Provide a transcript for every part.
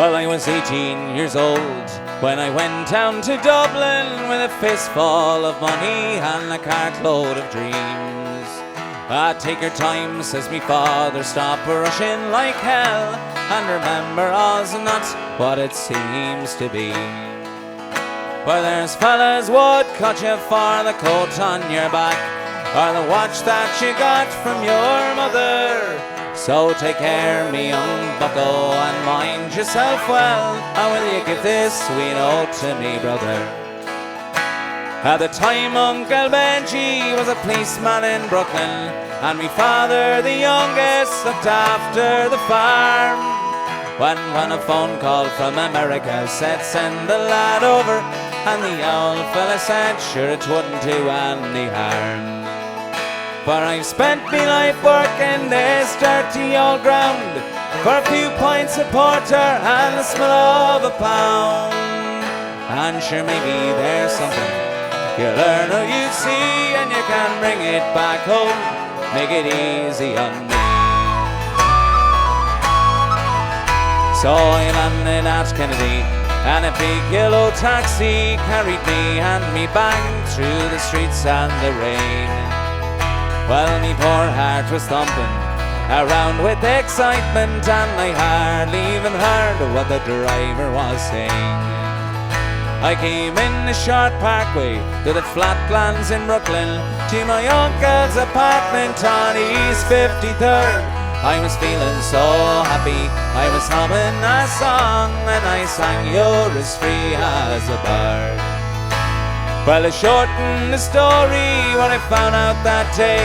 Well, I was 18 years old when I went down to Dublin with a fistful of money and a cartload of dreams. Take your time, says me father, stop rushing like hell, and remember all's not what it seems to be. Well, there's fellas would cut you for the coat on your back, or the watch that you got from your mother. So take care, me young bucko, and mind yourself well, and will you give this sweet note to me, brother? At the time Uncle Benji was a policeman in Brooklyn, and me father, the youngest, looked after the farm. When a phone call from America said send the lad over, and the old fella said sure it wouldn't do any harm. For I've spent me life working this dirty old ground for a few pints of porter and the smell of a pound. And sure maybe there's something you learn or you see, and you can bring it back home, make it easy on me. So I landed at Kennedy, and a big yellow taxi carried me and me back through the streets and the rain. Well, me poor heart was thumping around with excitement, and I hardly even heard what the driver was saying. I came in the short parkway to the flatlands in Brooklyn, to my uncle's apartment on East 53rd. I was feeling so happy, I was humming a song, and I sang "You're as free as a bird." Well, to shorten the story, what I found out that day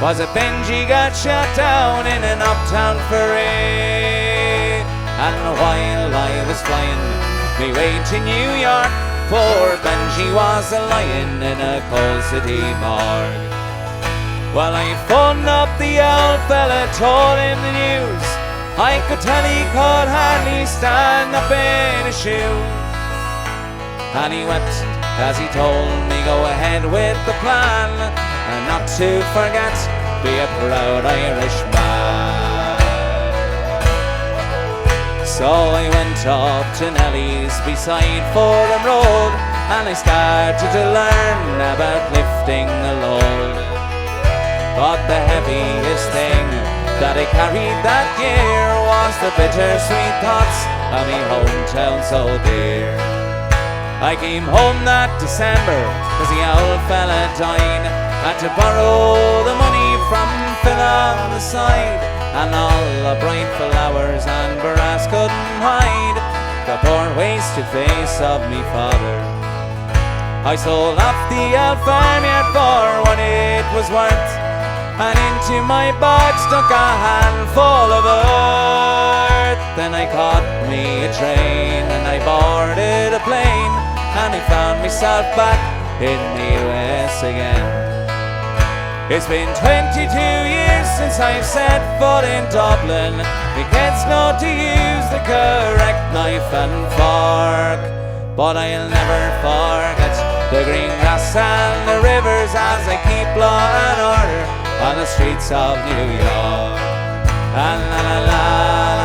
was that Benji got shot down in an uptown foray. And while I was flying me way to New York, poor Benji was lying in a cold city morgue. Well, I phoned up the old fella, told him the news. I could tell he could hardly stand up in his shoes. And he wept as he told me go ahead with the plan, and not to forget, be a proud Irishman. So I went up to Nellie's beside Fordham Road, and I started to learn about lifting the load. But the heaviest thing that I carried that year was the bittersweet thoughts of me hometown so dear. I came home that December, cause the old fella died. Had to borrow the money from Phil on the side, and all the bright flowers and brass couldn't hide the poor wasted face of me father. I sold off the old farmyard for what it was worth, and into my bag stuck a handful of earth. Then I caught me a train and I boarded a plane, and I found myself back in the US again. It's been 22 years since I've set foot in Dublin. The kids know to use the correct knife and fork, but I'll never forget the green grass and the rivers as I keep law and order on the streets of New York. And la la la